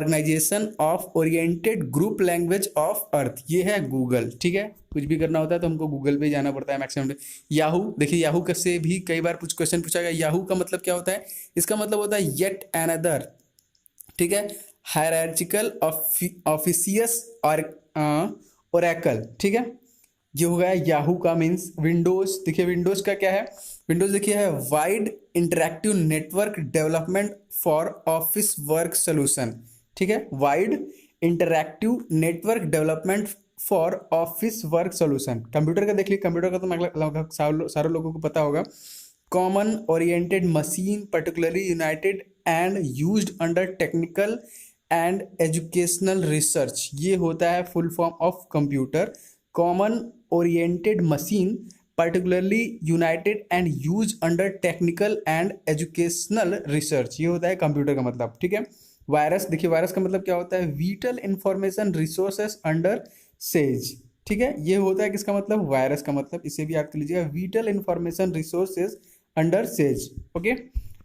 Organisation of oriented group language of earth, ये है Google. ठीक है, कुछ भी करना होता है तो हमको गूगल पे जाना पड़ता है मैक्सिमम। याहू, देखिए याहू का से भी कई बार कुछ क्वेश्चन पूछा गया। याहू का मतलब क्या होता है? इसका मतलब होता है येट अनदर, ठीक है, हायरार्चिकल ऑफिसियस और ओरेकल। ठीक है, ये हो गया याहू का मीन्स। विंडोज, देखिए विंडोज का क्या है? विंडोज देखिए है wide interactive network development for office work solution. ठीक है, wide interactive network development for office work solution. Computer का देख लीजिए, कंप्यूटर का तो लगभग सारे लोगों को पता होगा। Common oriented machine particularly United and used under technical and educational research, ये होता है full form of computer. Common oriented machine particularly United and use under technical and educational research, ये होता है कंप्यूटर का मतलब। ठीक है, वायरस, देखिए वायरस का मतलब क्या होता है? Whittle information resources under says. ठीक है, ये होता है किसका मतलब? वायरस का मतलब। इसे भी याद कर लीजिएगा, whittle information resources under says. Okay,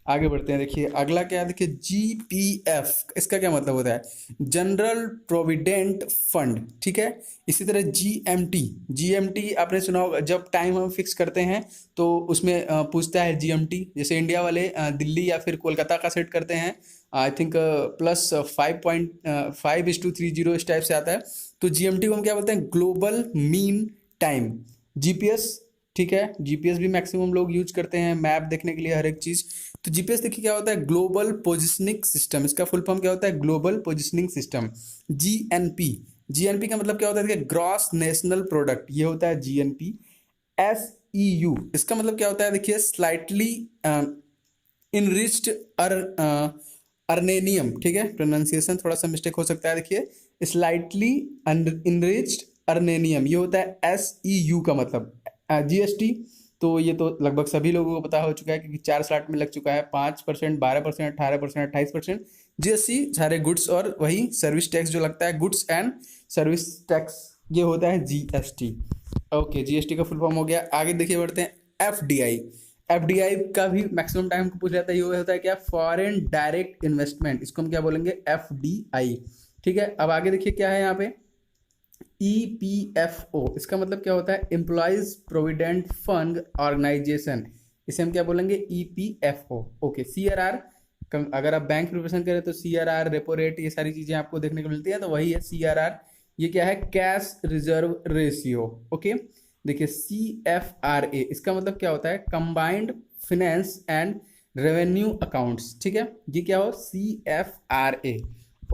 आगे बढ़ते हैं। देखिए अगला क्या है? देखिए जीपीएफ, इसका क्या मतलब होता है? General provident fund. ठीक है, इसी तरह जीएमटी, जीएमटी आपने सुना होगा, जब टाइम हम फिक्स करते हैं तो उसमें पूछता है जीएमटी। जैसे इंडिया वाले दिल्ली या फिर कोलकाता का सेट करते हैं, आई थिंक प्लस 5.5:30 इस टाइप से आता है। तो जीएमटी को हम क्या बोलते हैं? Global mean time. जीपीएस, ठीक है, जीपीएस भी मैक्सिमम लोग यूज करते हैं मैप देखने के लिए, हर एक चीज। तो जीपीएस देखिए क्या होता है? ग्लोबल पोजिशनिंग सिस्टम, इसका फुल फॉर्म क्या होता है? Global positioning system. GNP, GNP का मतलब क्या होता है? देखिए ग्रॉस नेशनल प्रोडक्ट, ये होता है जीएनपी। एसईयू, इसका मतलब क्या होता है? देखिए स्लाइटली इनरिच्ड अर्नेनियम। ठीक है, प्रोनाउंसिएशन थोड़ा सा मिस्टेक हो सकता है। देखिए स्लाइटली इनरिच्ड अर्नेनियम, ये होता है एसईयू का मतलब। जीएसटी, तो ये तो लगभग सभी लोगों को पता हो चुका है क्योंकि 4 स्लॉट में लग चुका है। 5%, 12%, 18%, 28%। जीएसटी सारे गुड्स और वही सर्विस टैक्स जो लगता है, गुड्स एंड सर्विस टैक्स, ये होता है जीएसटी। ओके, जीएसटी का फुल फॉर्म हो गया। आगे देखिए बढ़ते हैं। एफडीआई, एफडीआई का भी मैक्सिमम टाइम को पूछ जाता है, ये होता है क्या? फॉरेन डायरेक्ट इन्वेस्टमेंट, इसको हम क्या बोलेंगे? एफडीआई। ठीक है, अब आगे देखिए क्या है यहाँ पे? ईपीएफओ, इसका मतलब क्या होता है? एम्प्लॉयज प्रोविडेंट फंड ऑर्गेनाइजेशन, इसे हम क्या बोलेंगे? ईपीएफओ। ओके, सीआरआर, अगर आप बैंक प्रिपरेशन करें तो सीआरआर, रेपो रेट, ये सारी चीजें आपको देखने को मिलती है, तो वही है सीआरआर। ये क्या है? Cash reserve ratio. ओके, देखिए सीएफआरए, इसका मतलब क्या होता है? Combined finance and revenue accounts. ठीक है, ये क्या हो? सीएफआरए।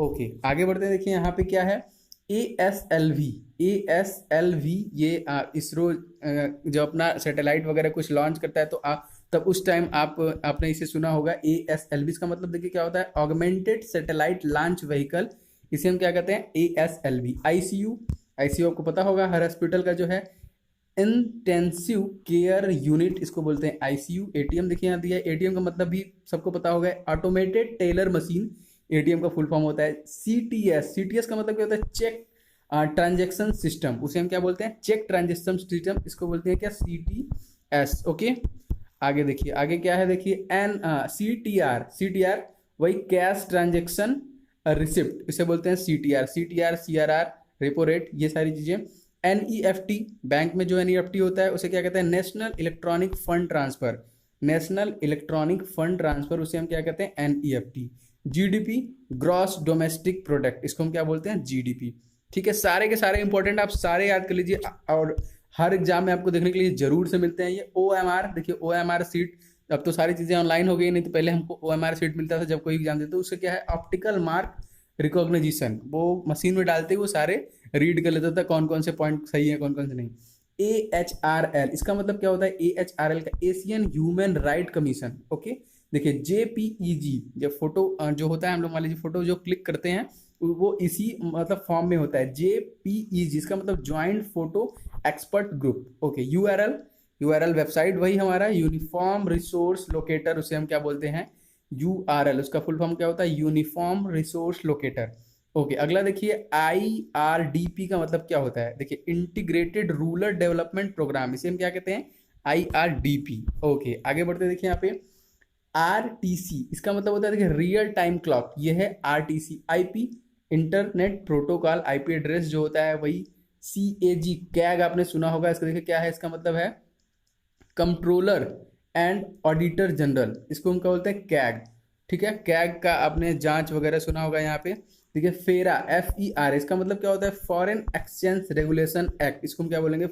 ओके, आगे बढ़ते हैं। देखिए यहाँ पे क्या है? ASLV, ASLV, ये इसरो जब अपना सैटेलाइट वगैरह कुछ लॉन्च करता है तो आप तब उस टाइम आपने इसे सुना होगा। ASLV इसका मतलब देखिए क्या होता है? ऑगमेंटेड सैटेलाइट लॉन्च व्हीकल, इसे हम क्या कहते हैं? ASLV। आईसीयू, आईसीयू आपको पता होगा, हर हॉस्पिटल का जो है इंटेंसिव केयर यूनिट, इसको बोलते हैं आईसीयू। एटीएम देखिए यहाँ दिया है, एटीएम का मतलब भी सबको पता होगा, ऑटोमेटेड टेलर मशीन, एटीएम का फुल फॉर्म होता है। सीटीएस, सीटीएस का मतलब क्या होता है? चेक ट्रांजेक्शन सिस्टम, उसे हम क्या बोलते हैं? चेक ट्रांजेक्शन सिस्टम, इसको बोलते हैं क्या? सीटीएस। ओके, आगे देखिए, आगे क्या है? देखिए एन सीटीआर, सीटीआर वही कैश ट्रांजेक्शन रिसिप्ट, इसे बोलते हैं CTR. CTR, CRR, repo rate, ये सारी चीजें। एनईएफटी, बैंक में जो एनईएफटी होता है उसे क्या कहते हैं? National electronic fund transfer, national electronic fund transfer, उसे हम क्या कहते हैं? NEFT. GDP, gross domestic product, इसको हम क्या बोलते हैं? जीडीपी। ठीक है, सारे के सारे इंपॉर्टेंट आप सारे याद कर लीजिए, और हर एग्जाम में आपको देखने के लिए जरूर से मिलते हैं। ये ओएमआर, देखिए ओएमआर सीट, अब तो सारी चीजें ऑनलाइन हो गई, नहीं तो पहले हमको ओएमआर सीट मिलता था जब कोई एग्जाम देते, तो उससे क्या है? ऑप्टिकल मार्क रिकॉग्निशन, वो मशीन में डालते ही वो सारे रीड कर लेता था कौन कौन से पॉइंट सही है, कौन कौन से नहीं। AHRL, इसका मतलब क्या होता है? AHRL का Asian human right commission. Okay, देखिए जेपीईजी, जब फोटो जो होता है, हम लोग मान लीजिए फोटो जो क्लिक करते हैं वो इसी मतलब फॉर्म में होता है, जेपीईजी, इसका मतलब joint photo expert group. Okay, URL, URL website वही हमारा यूनिफॉर्म रिसोर्स लोकेटर, उसे हम क्या बोलते हैं? यूआरएल, उसका फुल फॉर्म क्या होता है? Uniform resource locator. ओके, अगला देखिए आईआरडीपी का मतलब क्या होता है? देखिए इंटीग्रेटेड रूरल डेवलपमेंट प्रोग्राम, इसे हम क्या कहते हैं? आईआरडीपी। ओके, आगे बढ़ते देखिए यहाँ पे RTC इसका मतलब होता है देखिए रियल टाइम क्लॉक, ये है RTC। IP internet protocol, IP address जो होता है वही। CAG कैग आपने सुना होगा, इसका देखिए क्या है, इसका मतलब है कंट्रोलर एंड ऑडिटर जनरल, इसको हम क्या बोलते हैं, कैग। ठीक है, कैग का आपने जांच वगैरह सुना होगा यहाँ पे। ठीक है, फेरा FER इसका मतलब क्या होता है, फॉरेन एक्सचेंज रेगुलेशन एक्ट, इसको हम क्या बोलेंगे,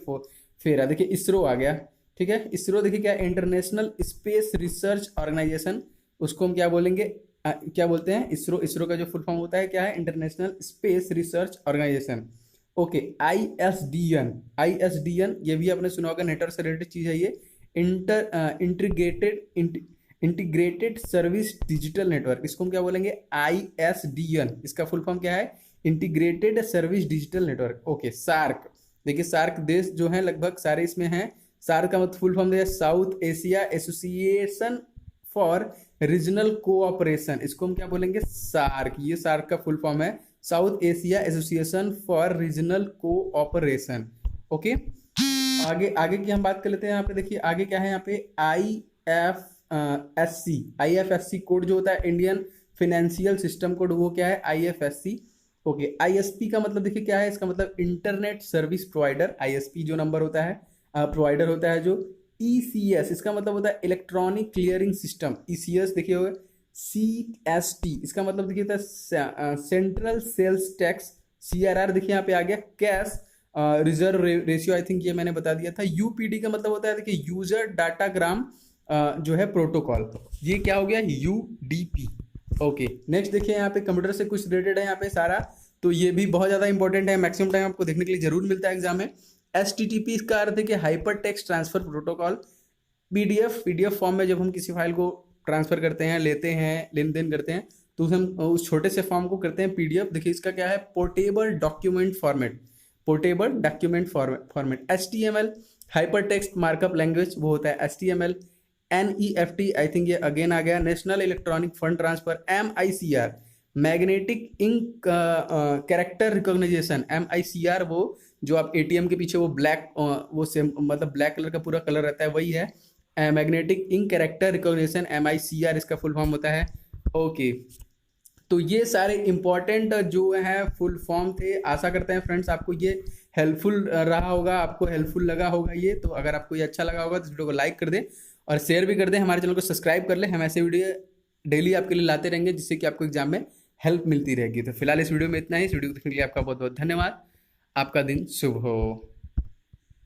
फेरा। देखिए इसरो आ गया। ठीक है, इसरो देखिए क्या, इंटरनेशनल स्पेस रिसर्च ऑर्गेनाइजेशन, उसको हम क्या बोलेंगे, क्या बोलते हैं, इसरो। इसरो का जो फुल फॉर्म होता है क्या है, International Space Research Organisation. Okay, ISDN ये भी आपने सुना होगा, नेटवर्क से रिलेटेड चीज है ये। इंटीग्रेटेड सर्विस डिजिटल नेटवर्क, इसको हम क्या बोलेंगे, ISDN। इसका फुल फॉर्म क्या है, integrated service digital network. Okay, SAARC, देखिए सार्क देश जो है लगभग सारे इसमें हैं। सार्क का मतलब फुल फॉर्म देखिए, south Asia association for regional cooperation, इसको हम क्या बोलेंगे, सार्क। ये सार्क का फुल फॉर्म है, south Asia association for regional cooperation. Okay, आगे आगे की हम बात कर लेते हैं। यहाँ पे देखिए आगे क्या है, यहाँ पे IFSC कोड जो होता है, इंडियन फाइनेंशियल सिस्टम कोड, वो क्या है, IFSC। ओके, ISP का मतलब देखिए क्या है, इसका मतलब इंटरनेट सर्विस प्रोवाइडर। ISP जो नंबर होता है, प्रोवाइडर होता है जो। ECS इसका मतलब होता है इलेक्ट्रॉनिक क्लियरिंग सिस्टम। ECS देखिए होगा। CST इसका मतलब देखिए होता है सेंट्रल सेल्स टैक्स। CRR देखिए यहाँ पे आ गया, कैश रिजर्व रेशियो, आई थिंक ये मैंने बता दिया था। UPD का मतलब होता है देखिए यूजर डाटाग्राम जो है प्रोटोकॉल, ये क्या हो गया, UDP। ओके, नेक्स्ट देखिए यहाँ पे कंप्यूटर से कुछ रिलेटेड है यहाँ पे सारा, तो ये भी बहुत ज़्यादा इंपॉर्टेंट है, मैक्सिमम टाइम आपको देखने के लिए जरूर मिलता है एग्जाम में। HTTP इसका अर्थ है कि hyper text transfer protocol. PDF form में जब हम किसी फाइल को ट्रांसफर करते हैं, लेते हैं, लेन देन करते हैं, तो हम उस छोटे से फॉर्म को करते हैं PDF। देखिए इसका क्या है, portable document format, portable document format. HTML hyper text markup language, वो होता है HTML। NEFT आई थिंक ये अगेन आ गया, national electronic fund transfer. MICR magnetic ink character recognition. MICR वो जो आप ATM के पीछे वो ब्लैक वो सेम मतलब ब्लैक कलर का पूरा कलर रहता है, वही है magnetic ink character recognition, MICR इसका फुल फॉर्म होता है। ओके, तो ये सारे इंपॉर्टेंट जो है फुल फॉर्म थे। आशा करते हैं फ्रेंड्स आपको ये हेल्पफुल रहा होगा, आपको हेल्पफुल लगा होगा ये। तो अगर आपको ये अच्छा लगा होगा तो इस वीडियो को लाइक कर दें और शेयर भी कर दें, हमारे चैनल को सब्सक्राइब कर लें। हम ऐसे वीडियो डेली आपके लिए लाते रहेंगे जिससे कि आपको एग्जाम में हेल्प मिलती रहेगी। तो फिलहाल इस वीडियो में इतना ही। इस वीडियो को देखने के लिए आपका बहुत बहुत धन्यवाद। आपका दिन शुभ हो।